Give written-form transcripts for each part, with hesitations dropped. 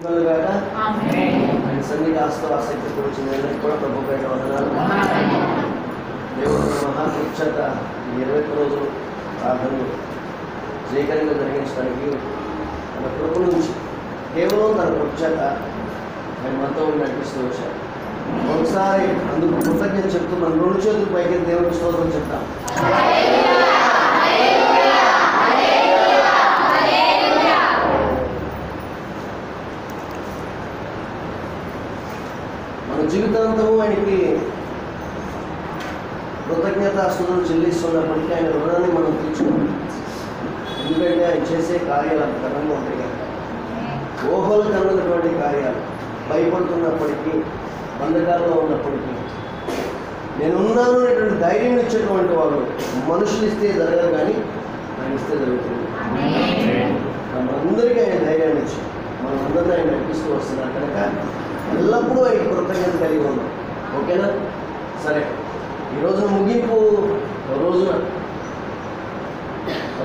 ఆయన సన్నిధి ఆసక్తి వచ్చింది కూడా ప్రభు పైన వందనాలు. దేవుడు మహాకృచ్ఛత 21 రోజులు ప్రార్థనలు జయకరంగా జరిగించడానికి తన కృప నుంచి కేవలం తన కృచ్ఛత ఆయన మనతో నడిపిస్తూ వచ్చారు. ఒకసారి అందుకు కృతజ్ఞత చెప్తూ మనం 2 చేతులు పైకి దేవుడికి స్తోత్రం చెప్తాం. మన జీవితాంతము ఆయనకి కృతజ్ఞతాస్తుతులు చెల్లిస్తున్నప్పటికీ ఆయన రుణాన్ని మనం తీర్చుకోవాలి. ఎందుకంటే ఆయన చేసే కార్యాలు అంత ఘనంగా ఉంటాయి కదా, ఊహలు కన్నటువంటి కార్యాలు. భయపడుతున్నప్పటికీ, బంధకాల్లో ఉన్నప్పటికీ నేనున్నాను అనేటువంటి ధైర్యం ఇచ్చేటువంటి వాళ్ళు మనుషులు ఇస్తే జరగదు, కానీ ఆయన ఇస్తే జరుగుతుంది. మనందరికీ ఆయన ధైర్యాన్ని ఇచ్చి మనం అందరినీ ఆయన నడిపిస్తూ వస్తున్నారు కనుక ఎల్లప్పుడూ ఆయన కృతజ్ఞత కలిగి ఉన్నాం. ఓకేనా? సరే, ఈరోజున ముగింపు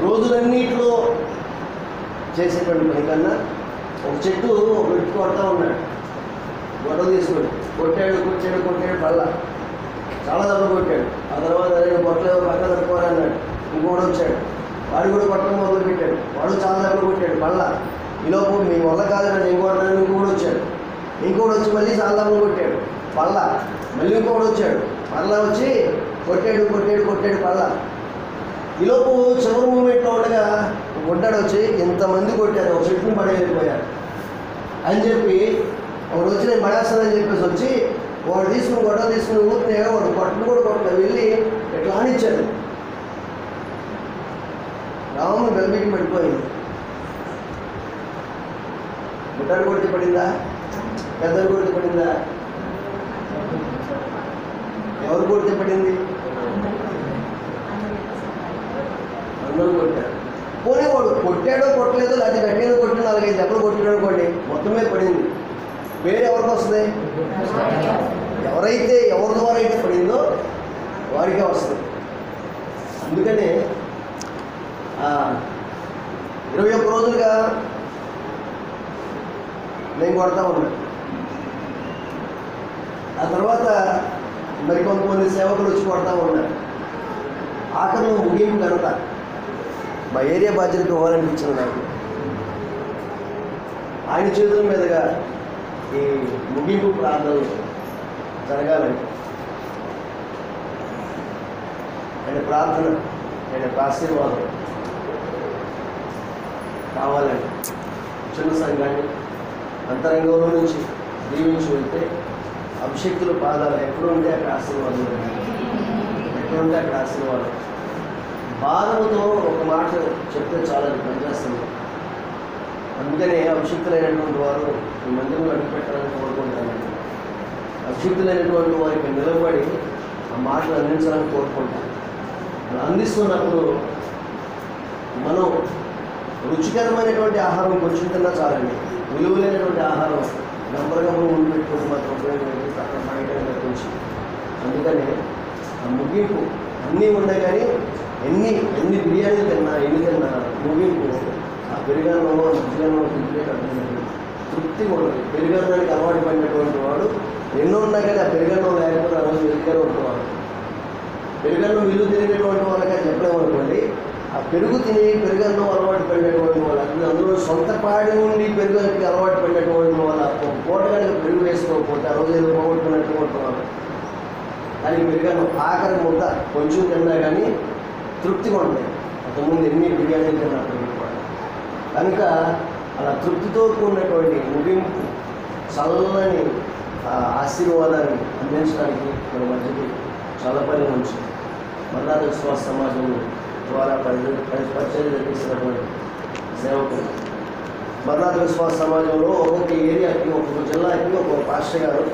రోజులన్నిటిలో చేసేటువంటి పని కన్నా ఒక చెట్టు వెట్టు కొడతా ఉన్నాడు. గొడవ తీసుకొని కొట్టాడు పళ్ళ చాలా దెబ్బ కొట్టాడు. ఆ తర్వాత కొట్టలేదు పక్కన తట్టుకోరా అన్నాడు. ఇంకోటి వచ్చాడు, వాడు కూడా కొట్టడం మొదలు పెట్టాడు. వాడు చాలా దెబ్బలు కొట్టాడు పళ్ళ. ఈలోపు మీ వల్ల కాదు నన్ను ఇంకోటి ఇంకోటి వచ్చి మళ్ళీ చాలా దెబ్బలు కొట్టాడు పళ్ళ. మళ్ళీ ఇంకోటి వచ్చాడు, మళ్ళా వచ్చి కొట్టాడు పళ్ళ. ఈలోపు చివరి మూమెంట్లో ఉండగా కొట్టాడు వచ్చి ఇంతమంది కొట్టారు, ఒక చెట్టుని పడేయలేకపోయారు అని చెప్పి ఒకడు వచ్చి నేను పడేస్తానని చెప్పేసి వచ్చి వాడు గొడవ తీసుకుని ఊరినే వాడు కొట్టడు వెళ్ళి ఎట్లా ఆనిచ్చాడు. రాముని బెల్బీకి పడిపోయింది. గుట్టాడు కొడితే పడిందా, పెద్దలు కొడితే పడిందా? ఎవరు కొడితే పడింది? అందరూ కొట్టారు. పోనీ వాడు కొట్టాడో కొట్టలేదో, లేకపోతే గట్టిగా కొట్టిన 4-5 దెబ్బలు కొట్టాడు అనుకోండి, మొత్తమే పడింది. పేరు ఎవరికి వస్తుంది? ఎవరి ద్వారా అయితే పడిందో వారికే వస్తుంది. అందుకనే 21 రోజులుగా నేను కొడతా ఉన్నాను. ఆ తర్వాత మరి కొంతమంది సేవకులు వచ్చి కొడతా ఉన్నారు. ఆఖరిలో ముగింపు కనుక మా ఏరియా బాధ్యతకు ఇవ్వాలనిపించింది నాకు. ఆయన చేతుల మీదుగా ఈ ముగింపు ప్రార్థనలు జరగాలని, ఆయన ప్రార్థన, ఆయన ఆశీర్వాదం కావాలని చిన్న సంఘాన్ని అంతరంగంలో నుంచి దీవించి వెళ్తే అభిషక్తుల పాదాలు ఎక్కడుంటే అక్కడ ఆశీర్వాదం, ఎక్కడుంటే అక్కడ ఆశీర్వాదం. బాధలతో ఒక మాట చెప్తే చాలా పనిచేస్తుంది. అందుకనే అభిషక్తులైనటువంటి వారు ఈ మందిరం అడుగుపెట్టాలని కోరుకుంటానండి. అభిషక్తులైనటువంటి వారికి నిలబడి ఆ మాటలు అందించాలని కోరుకుంటాను. అలా అందిస్తున్నప్పుడు మనం రుచికరమైనటువంటి ఆహారం కొంచెం తిన్నా చాలండి. విలువలేనటువంటి ఆహారం గంపరగంపలు ముందు పెట్టుకుంటే మాత్రం ఉపయోగం అక్కడ బయట కొంచెం. అందుకనే ఆ ముగింపు అన్నీ ఉన్నాయి, కానీ ఎన్ని బిర్యానీలు తిన్నా ముగింపు ఆ పెరుగన్నమో మధ్యలో తిరిగేటప్పుడు తృప్తిగా ఉండదు. పెరుగన్నానికి అలవాటు పడినటువంటి వాడు ఎన్నో ఉన్నా కానీ ఆ పెరుగన్నం లేకపోతే ఆ రోజు వెలుగుగానే ఉంటున్నాడు. పెరుగన్నం విలువ తిరిగినటువంటి వాళ్ళకి చెప్పలేమనుకోండి, ఆ పెరుగన్నం అలవాటు పడినటువంటి వాళ్ళు, అందులో సొంత పాడి ఉండి పెరుగుకి అలవాటు పడినటువంటి వాళ్ళ పూటగానికి పెరుగు వేసుకోకపోతే ఆ రోజు ఏదో పోగొట్టుకున్నట్టు ఉంటున్నారు. కానీ పెరుగన్నం ఆఖరి ముద్ద కొంచెం తిన్నా కానీ తృప్తిగా ఉంటాయి. అంతకుముందు ఎన్ని బిర్యానీలు తిన్నప్పుడు కనుక అలా తృప్తితో కూడినటువంటి ముగింపు చల్లని ఆశీర్వాదాన్ని అందించడానికి మన మధ్యకి చాలా పని ఉంచి మర్నాథ విశ్వాస సమాజం ద్వారా పరిచయం జరిగిస్తున్నటువంటి సేవకులు. మర్నాథ విశ్వాస సమాజంలో ఒక్కొక్క ఏరియాకి, ఒక్కొక్క జిల్లాకి ఒక్కొక్క పాస్టర్ గారు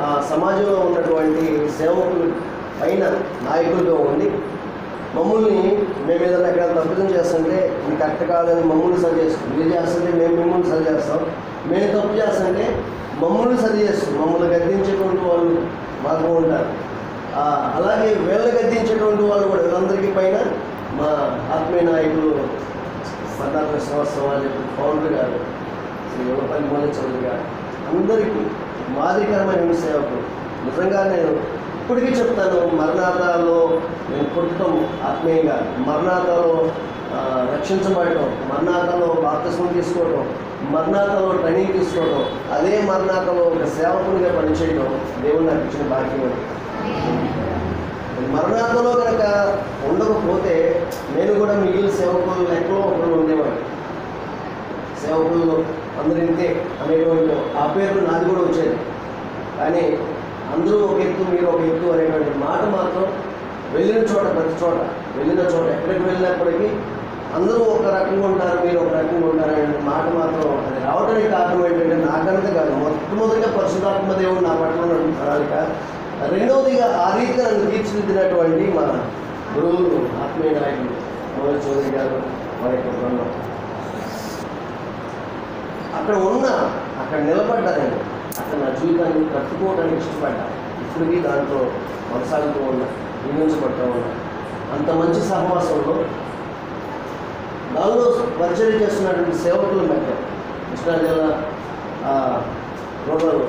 ఆ సమాజంలో ఉన్నటువంటి సేవకులు పైన నాయకులుగా ఉండి మమ్మల్ని మేము ఏదైనా ఎక్కడ తప్పిదం చేస్తుంటే మీకు కరెక్ట్ కాదని మమ్మల్ని సరి చేస్తాం. మీరు చేస్తుంటే మేము మిమ్మల్ని సరి చేస్తాం. మేము తప్పు చేస్తుంటే మమ్మల్ని సరి చేస్తాం. మమ్మల్ని గద్దించేటువంటి వాళ్ళు మాకు ఉంటారు. అలాగే వీళ్ళని గద్దించేటువంటి వాళ్ళు కూడా వీళ్ళందరికీ పైన మా ఆత్మీయ నాయకులు మర్నాథ విశ్వాస సమాజం ఫౌండర్ గారు యువపల్లి మోహన్ చౌదరి గారు అందరికీ మాదిరికరమైన సేవకులు. నిజంగా నేను ఇప్పటికీ చెప్తాను, మరణాతాలో నేను పుట్టడం ఆత్మీయంగా, మరణాతాలో రక్షించబడటం, మరణాతాలో బాప్తిస్మం తీసుకోవడం, మరణాతాలో ట్రైనింగ్ తీసుకోవడం, అదే మరణాతాలో ఒక సేవకునిగా పనిచేయడం దేవుడు నాకు ఇచ్చిన భాగ్యం. మరణాతలో కనుక ఉండకపోతే నేను కూడా మిగిలిన సేవకులు లెక్కలో ఒకరు ఉండేవాడు. సేవకులు అందరూ ఇంతే అనేటువంటి ఆ పేరు నాది కూడా వచ్చేది. కానీ అందరూ ఒక ఎత్తు, మీరు ఒక ఎత్తు అనేటువంటి మాట మాత్రం వెళ్ళిన చోట, ప్రతి చోట వెళ్ళిన చోట ఎక్కడికి వెళ్ళినప్పటికీ అందరూ ఒక రకంగా ఉంటారు, మీరు ఒక రకంగా ఉంటారు అనే మాట మాత్రం అది రావడానికి కారణం ఏంటంటే నాకంటే కాదు, మొట్టమొదటిగా పరిశుద్ధాత్మ దేవుడు నా పట్ల ఉన్న ప్రణాళిక, రెండవదిగా ఆ రీతిగా నన్ను తీర్చిదిద్దినటువంటి మా గురువులు, ఆత్మీయ నాయకులు మోహన్ చౌదరి గారు, వారి యొక్క బృందం. అక్కడ నిలబడ్డా నేను, అక్కడ నా జీవితాన్ని కట్టుకోవడానికి ఇష్టపడ్డా. ఇప్పటికీ దాంట్లో కొనసాగుతూ ఉన్నా, జీవించబడుతూ ఉన్నా. అంత మంచి సహవాసంలో నాలో పరిచయం చేస్తున్నటువంటి సేవకులు మధ్య కృష్ణా జిల్లా రూరల్లో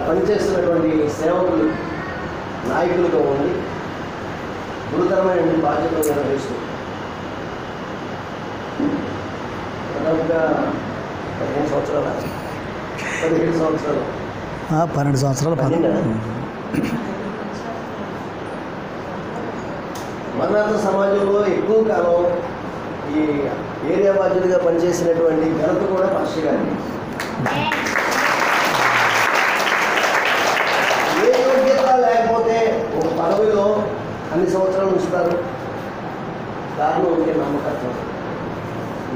పనిచేస్తున్నటువంటి సేవకులు నాయకులుగా ఉండి గురుతరమైన బాధ్యతలు నిర్వహిస్తూ దాదాపుగా 15 సంవత్సరాలు 12 సంవత్సరాలు మరణాత సమాజంలో ఎక్కువ కాలం ఈ ఏరియా బాధ్యతగా పనిచేసినటువంటి ఘనత కూడా పాస్టర్ గారికి. ఏ యోగ్యత లేకపోతే ఒక పదవిలో అన్ని సంవత్సరాలు ఉంచుతారు. కారణం ఉంటే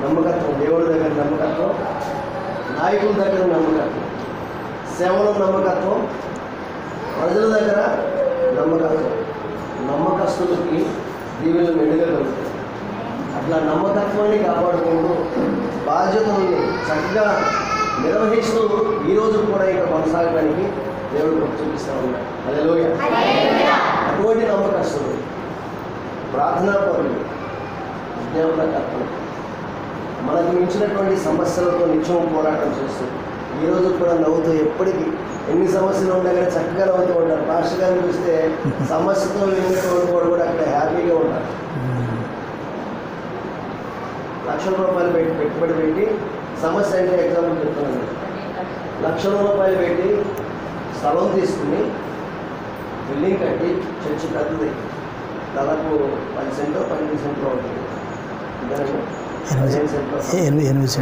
నమ్మకత్వం, దేవుడి దగ్గర నమ్మకత్వం, నాయకుల దగ్గర నమ్మకత్వం, సేవలో నమ్మకత్వం, ప్రజల దగ్గర నమ్మకత్వం. నమ్మకస్తులకి దీవెనలు మెండుగా కలుగుతాయి. అట్లా నమ్మకత్వాన్ని కాపాడుకుంటూ బాధ్యతల్ని చక్కగా నిర్వహిస్తూ ఈరోజు కూడా ఇంకా కొనసాగడానికి దేవుడు చూపిస్తూ ఉన్నాడు. హల్లెలూయా. అటువంటి నమ్మకస్తులు, ప్రార్థనాపరులు, విజ్ఞాపనకర్తలు, మనకు మించినటువంటి సమస్యలతో నిత్యం పోరాటం చేస్తూ ఈరోజు కూడా నవ్వుతూ, ఎప్పటికీ ఎన్ని సమస్యలు ఉన్నా కానీ చక్కగా నవ్వుతూ ఉంటారు. పాస్టర్ గారిని చూస్తే సమస్యతో వెళ్ళినటువంటి వాడు కూడా అక్కడ హ్యాపీగా ఉంటారు. ₹1,00,000 పెట్టుబడి పెట్టి, సమస్య అంటే ఎగ్జాంపుల్ చెప్తున్నాను, ₹1,00,000 పెట్టి స్థలం తీసుకుని బిల్డింగ్ కట్టి చర్చి పెద్దది, దాదాపు 10 సెంట్లు 12 సెంట్లు ఉంటుంది. 8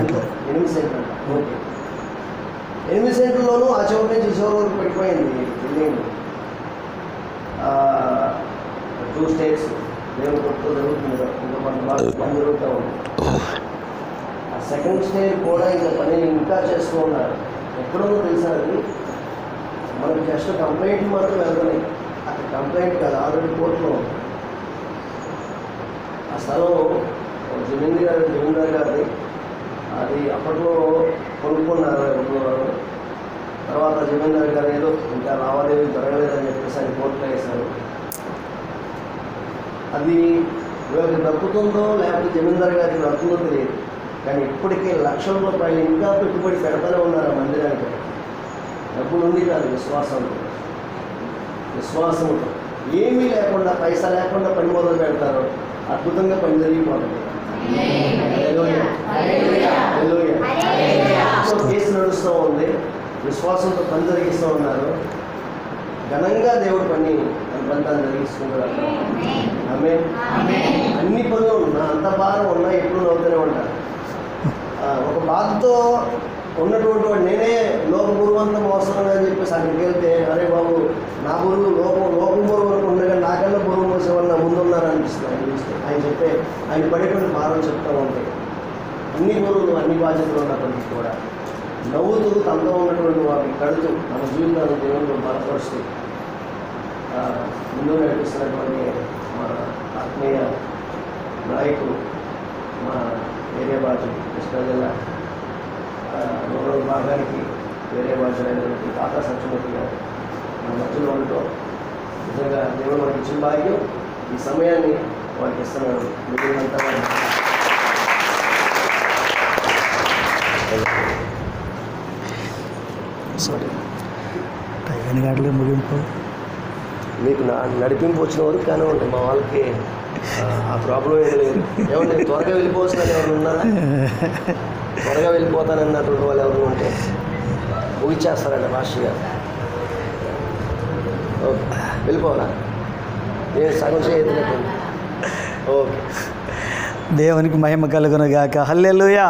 సెంట్లు. ఓకే, 8 సెంట్లలోనూ ఆ చివరి నుంచి చివరి వరకు పెట్టిపోయింది బిల్డింగ్. 2 స్టేట్స్ దేవుడు కొడుతూ జరుగుతుంది, ఇంకా మన బాగా జరుగుతూ ఉంది. ఆ సెకండ్ స్టేజ్ కూడా ఇంకా పని ఇంకా చేస్తూ ఉన్నారు. ఎక్కడో తెలుసా, అది మనకి జస్ట్ కంప్లైంట్ మాత్రం వెళ్తున్నాయి. అక్కడ కంప్లైంట్ కాదు, ఆల్రెడీ కోర్టులో ఉంది. ఆ స్థలం జమీందార్ గారిది. అది అప్పట్లో కొనుక్కున్నారు ఎవరు. తర్వాత జమీందార్ గారు ఏదో ఇంకా లావాదేవీలు జరగలేదని చెప్పేసి ఆయన కోర్టులో వేశారు. అది వీళ్ళకి దక్కుతుందో లేకపోతే జమీందార్ గారికి దక్కుతుందో తెలియదు, కానీ ఇప్పటికే ₹1,00,000 ఇంకా పెట్టుబడి పెడతానే ఉన్నారు ఆ మందిరానికి. డబ్బులు ఉంది కాదు, విశ్వాసంతో ఏమీ లేకుండా, పైసా లేకుండా పని మొదలు పెడతారు. అద్భుతంగా పని జరిగిపోతుంది. కేసు నడుస్తూ ఉంది, విశ్వాసంతో పని జరిగిస్తూ ఉన్నారు. ఘనంగా దేవుడు పని అంతాన్ని జరిగిస్తున్నారు. ఆమేన్. అన్ని పనులు ఉన్నా, అంత భారం ఉన్నా ఎప్పుడు నవ్వుతూనే ఉంటారు. ఒక బాధతో ఉన్నటువంటి వాడు, నేనే లోక గురువంతం అవసరం అని చెప్పేసి అక్కడికి వెళ్తే, అరే బాబు నా గురువు లోకం గురువు వరకు ఉండగా నాకన్నా గురువు మోసే వాళ్ళు నా ముందు ఉన్నారనిపిస్తుంది ఆయన చూస్తే. ఆయన పడేటువంటి భారం చెప్తూ ఉంటాయి. అన్ని గురువులు, అన్ని బాధ్యతలు ఉన్నప్పటికీ కూడా నవ్వుతూ తనతో ఉన్నటువంటి వారిని కడుతూ మన జీవితాన్ని దేవుడు బలపరుస్తూ ముందు నడిపిస్తున్నటువంటి మా ఆత్మీయ నాయకులు, మా ఏరియా బాధ్యులు, కృష్ణా జిల్లా రూరల్ భాగానికి వేరే బాధ్యులైనటువంటి తాతా సత్యమూర్తి గారు మన మధ్యలో ఉండటం నిజంగా దేవుడు మనకి ఇచ్చిన భాగ్యం. ఈ సమయాన్ని వాళ్ళకి ఇస్తున్నాను. మిగిలినంతా సారీ టైం గంటలే ముగింపు. మీకు నడిపింపు వచ్చిన వరకు కానీ ఉంటాయి, మా వాళ్ళకి ఆ ప్రాబ్లం ఏం లేదు. ఏమంటే త్వరగా వెళ్ళిపోతున్నారు ఎవరు ఉన్నారా? త్వరగా వెళ్ళిపోతానన్నటువంటి వాళ్ళు ఎవరు ఉంటే ఊహించేస్తారంట మాస్టర్ గారు. ఓకే, వెళ్ళిపోవాలా? నేను సగం చేయట్లేదు. ఓకే, దేవునికి మహిమ కలుగును గాక. హల్లెలూయా.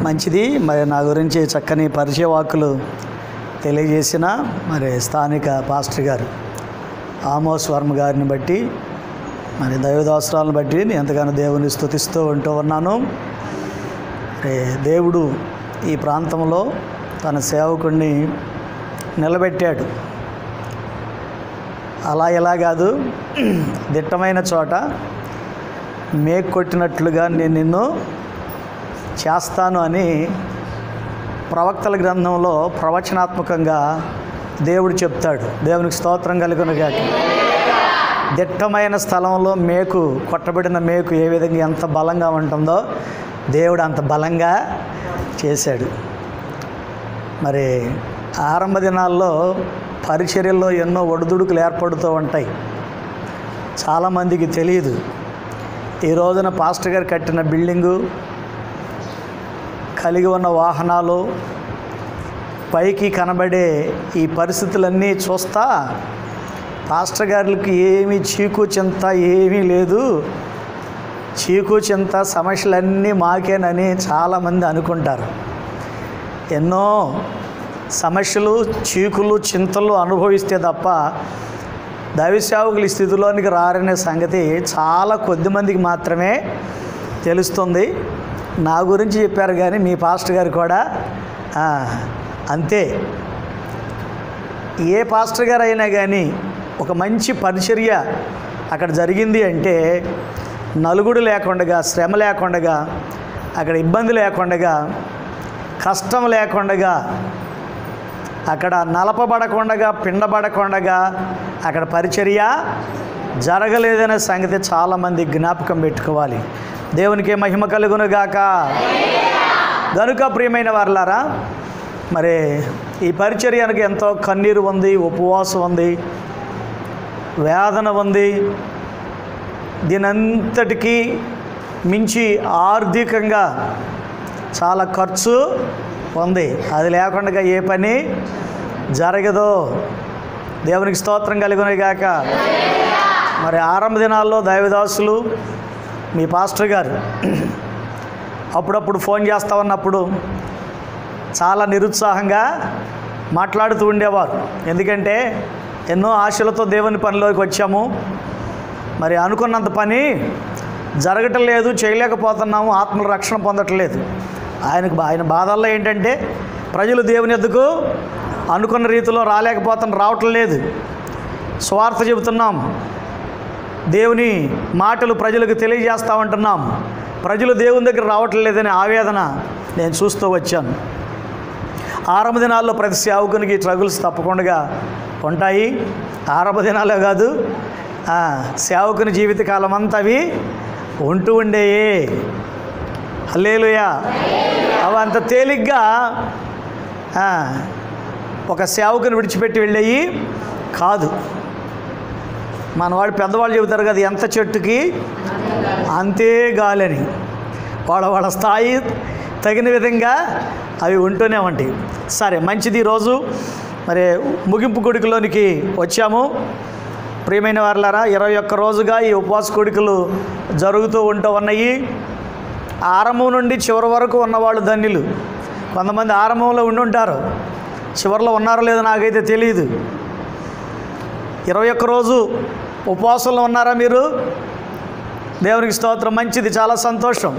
మంచిది. మరి నా గురించి చక్కని పరిచయ వాక్కులు తెలియజేసిన మరి స్థానిక పాస్టర్ గారు ఆమోస్ వర్మ గారిని బట్టి, మరి దైవదాసరాలను బట్టి నేను ఎంతగానో దేవుని స్తుతిస్తూ ఉంటూ ఉన్నాను. దేవుడు ఈ ప్రాంతంలో తన సేవకుడిని నిలబెట్టాడు. అలా ఎలా కాదు, దిట్టమైన చోట మేకు కొట్టినట్లుగా నేను నిన్ను చేస్తాను అని ప్రవక్తల గ్రంథంలో ప్రవచనాత్మకంగా దేవుడు చెప్తాడు. దేవునికి స్తోత్రం కలుగును గాక. దిట్టమైన స్థలంలో మేకు, కొట్టబడిన మేకు ఏ విధంగా ఎంత బలంగా ఉంటుందో దేవుడు అంత బలంగా చేశాడు. మరి ఆరంభ దినాల్లో పరిచర్యల్లో ఎన్నో ఒడిదుడుకులు ఏర్పడుతూ ఉంటాయి, చాలామందికి తెలియదు. ఈ రోజున పాస్టర్ గారు కట్టిన బిల్డింగు, కలిగి ఉన్న వాహనాలు, పైకి కనబడే ఈ పరిస్థితులన్నీ చూస్తా పాస్టర్ గారికి ఏమీ చీకు చింత ఏమీ లేదు, చీకు చింత సమస్యలన్నీ మాకేనని చాలామంది అనుకుంటారు. ఎన్నో సమస్యలు, చీకులు, చింతలు అనుభవిస్తే తప్ప దైవసేవకులు ఈ స్థితిలోనికి రారనే సంగతి చాలా కొద్ది మందికి మాత్రమే తెలుస్తుంది. నా గురించి చెప్పారు కానీ మీ పాస్టర్ గారు కూడా అంతే. ఏ పాస్టర్ గారు అయినా కానీ ఒక మంచి పరిచర్య అక్కడ జరిగింది అంటే నలుగుడు లేకుండా, శ్రమ లేకుండా, అక్కడ ఇబ్బంది లేకుండా, కష్టం లేకుండా, అక్కడ నలపబడకుండా, పిండబడకుండా అక్కడ పరిచర్య జరగలేదనే సంగతి చాలామంది జ్ఞాపకం పెట్టుకోవాలి. దేవునికి మహిమ కలుగును గాక. గనుక ప్రియమైన వారలారా, మరి ఈ పరిచర్యకు ఎంతో కన్నీరు ఉంది, ఉపవాసం ఉంది, వేదన ఉంది. దీనంతటికీ మించి ఆర్థికంగా చాలా ఖర్చు ఉంది. అది లేకుండా ఏ పని జరగదు. దేవునికి స్తోత్రం కలుగును గాక. మరి ఆరంభ దినాల్లో దైవదాసులు, మీ పాస్టర్ గారు అప్పుడప్పుడు ఫోన్ చేస్తా ఉన్నప్పుడు చాలా నిరుత్సాహంగా మాట్లాడుతూ ఉండేవారు. ఎందుకంటే ఎన్నో ఆశలతో దేవుని పనిలోకి వచ్చాము, మరి అనుకున్నంత పని జరగటం లేదు, చేయలేకపోతున్నాము, ఆత్మల రక్షణ పొందట్లేదు. ఆయన బాధల్లో ఏంటంటే ప్రజలు దేవుని ఎద్దుకు అనుకున్న రీతిలో రావటం లేదు. స్వార్థ చెబుతున్నాం, దేవుని మాటలు ప్రజలకు తెలియజేస్తూ ఉంటున్నాం, ప్రజలు దేవుని దగ్గర రావటం లేదనే ఆవేదన నేను చూస్తూ వచ్చాను. ఆరంభ దినాల్లో ప్రతి సేవకునికి ట్రగుల్స్ తప్పకుండా ఉంటాయి. ఆరంభ దినాలే కాదు, సేవకుని జీవితకాలం అంతా అవి ఉంటూ ఉండేయే. హల్లెలూయా. అవి అంత తేలిగ్గా ఒక సేవకుని విడిచిపెట్టి వెళ్ళేవి కాదు. మనవాడు పెద్దవాళ్ళు చెబుతారు కదా, ఎంత చెట్టుకి అంతే గాలని. వాళ్ళ స్థాయి తగిన విధంగా అవి ఉంటూనే ఉంటాయి. సరే, మంచిది. ఈరోజు మరి ముగింపు కొడుకులోనికి వచ్చాము. ప్రియమైన వారలారా, 21 రోజుగా ఈ ఉపవాస కొడుకులు జరుగుతూ ఉన్నాయి. ఆరంభం నుండి చివరి వరకు ఉన్నవాళ్ళు ధన్యులు. కొంతమంది ఆరంభంలో ఉండుంటారు, చివరిలో ఉన్నారో లేదో నాకైతే తెలియదు. 21 రోజు ఉపవాసంలో ఉన్నారా మీరు? దేవునికి స్తోత్రం. మంచిది, చాలా సంతోషం.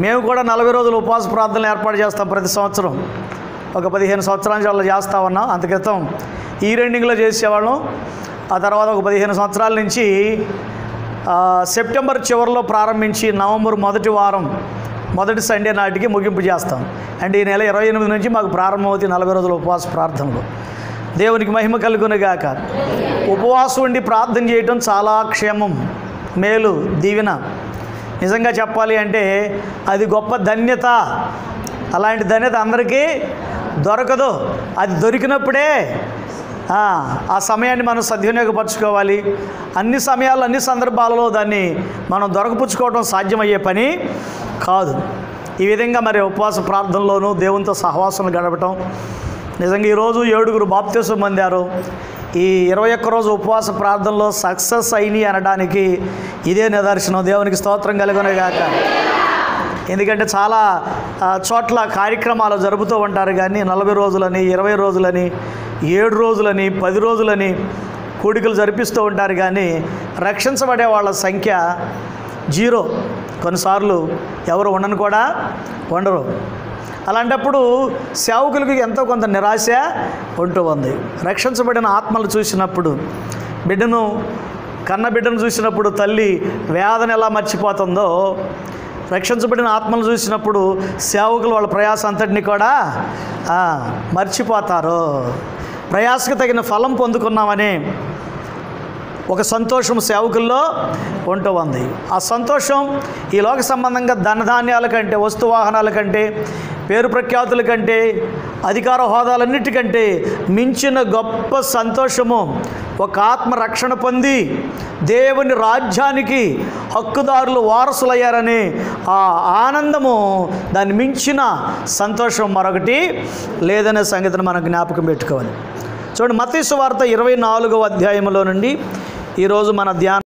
మేము కూడా 40 రోజులు ఉపవాస ప్రార్థనలు ఏర్పాటు చేస్తాం ప్రతి సంవత్సరం. ఒక 15 సంవత్సరాల నుంచి అలా చేస్తూ ఉన్నాం. అంత క్రితం ఈ రెండింగ్లో చేసేవాళ్ళం. ఆ తర్వాత ఒక 15 సంవత్సరాల నుంచి సెప్టెంబర్ చివరిలో ప్రారంభించి నవంబర్ మొదటి వారం, మొదటి సండే నాటికి ముగింపు చేస్తాం. అంటే ఈ నెల 28 నుంచి మాకు ప్రారంభమవుతాయి 40 రోజుల ఉపవాస ప్రార్థనలు. దేవునికి మహిమ కలుగును గాక. ఉపవాసం ఉండి ప్రార్థన చేయటం చాలా క్షేమం, మేలు, దీవెన. నిజంగా చెప్పాలి అంటే అది గొప్ప ధన్యత. అలాంటి ధన్యత అందరికీ దొరకదు. అది దొరికినప్పుడే ఆ సమయాన్ని మనం సద్వినియోగపరచుకోవాలి. అన్ని సమయాల్లో అన్ని సందర్భాలలో దాన్ని మనం దొరకపుచ్చుకోవడం సాధ్యమయ్యే పని కాదు. ఈ విధంగా మరి ఉపవాస ప్రార్థనలోనూ దేవునితో సహవాసం గడపటం. నిజంగా ఈరోజు 7 బాప్తిసం పొందారు. ఈ 21 రోజు ఉపవాస ప్రార్థనలో సక్సెస్ అయినాయి అనడానికి ఇదే నిదర్శనం. దేవునికి స్తోత్రం కలుగునుగాక. ఎందుకంటే చాలా చోట్ల కార్యక్రమాలు జరుపుతూ ఉంటారు, కానీ 40 రోజులని, 20 రోజులని, 7 రోజులని, 10 రోజులని కూడికలు జరిపిస్తూ ఉంటారు, కానీ రక్షించబడే వాళ్ళ సంఖ్య 0. కొన్నిసార్లు ఎవరు ఉండను కూడా ఉండరు. అలాంటప్పుడు సేవకులకు ఎంతో కొంత నిరాశ ఉంటూ ఉంది. రక్షించబడిన ఆత్మలు చూసినప్పుడు, కన్న బిడ్డను చూసినప్పుడు తల్లి వేదన ఎలా మర్చిపోతుందో, రక్షించబడిన ఆత్మలు చూసినప్పుడు సేవకులు వాళ్ళ ప్రయాస అంతటిని కూడా మర్చిపోతారు. ప్రయాసకు తగిన ఫలం పొందుకున్నామని ఒక సంతోషం సేవకుల్లో ఉంటూ ఉంది. ఆ సంతోషం ఈ లోక సంబంధంగా ధనధాన్యాల కంటే, వస్తువాహనాల కంటే, పేరు ప్రఖ్యాతుల కంటే, అధికార హోదాలన్నిటికంటే మించిన గొప్ప సంతోషము ఒక ఆత్మ రక్షణ పొంది దేవుని రాజ్యానికి హక్కుదారులు, వారసులయ్యారని ఆ ఆనందము, దాన్ని మించిన సంతోషం మరొకటి లేదనే సంగతిని మనం జ్ఞాపకం పెట్టుకోవాలి. చూడండి, మత్తయి సువార్త 24వ అధ్యాయంలో నుండి ఈరోజు మన ధ్యానం